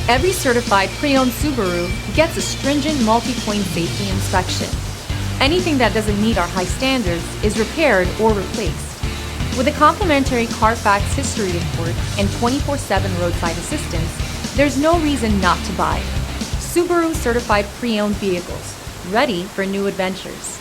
Every certified pre-owned Subaru gets a stringent multi-point safety inspection. Anything that doesn't meet our high standards is repaired or replaced. With a complimentary Carfax history report and 24/7 roadside assistance, there's no reason not to buy. Subaru certified pre-owned vehicles, ready for new adventures.